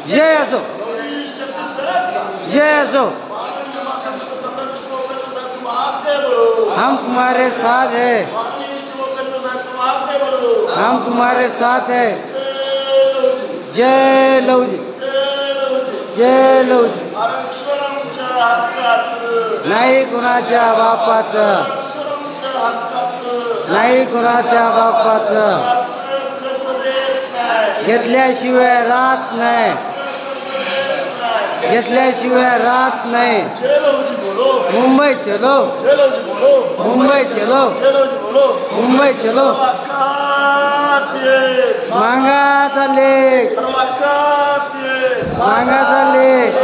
जय असो, जय असो। हम तुम्हारे साथ हैं, हम तुम्हारे साथ हैं। जय लहुजी, जय लहुजी। नाही कुणाच्या बापाचं, नाही कुणाच्या बापाचं, घेतल्याशिवाय राहत नाही, घेतल्याशिवाय राहत नाही। मुंबई चलो, मुंबई चलो, मुंबई चलो। मांगाचा लेख, मांगाचा लेख।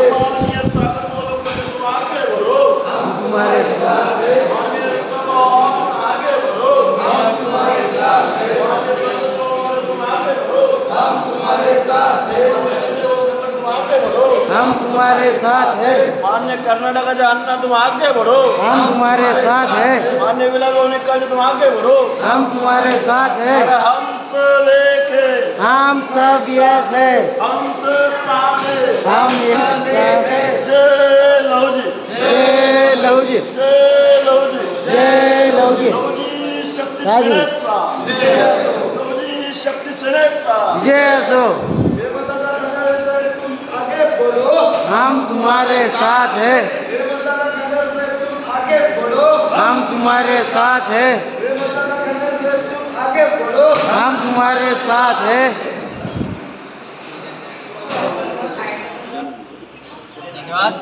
हम तुम्हारे साथ हैं, हम तुम्हारे साथ हैं। मान्य कर्नाटक अन्न तुम आगे बढ़ो, हम तुम्हारे साथ हैं। मान्य विलागोनिका तुम आगे बढ़ो, हम तुम्हारे साथ हैं। हम सब एक है, हम सब एक है, हम सब साथ है, हम एक है। जय लहुजी, जय लहुजी, जय लहुजी, जय लहुजी। लहुजी शक्ती सेनेचा, लहुजी शक्ती सेनेचा। जय असो। हम तुम्हारे साथ हैं, हम तुम्हारे साथ हैं, हम तुम्हारे साथ हैं। धन्यवाद।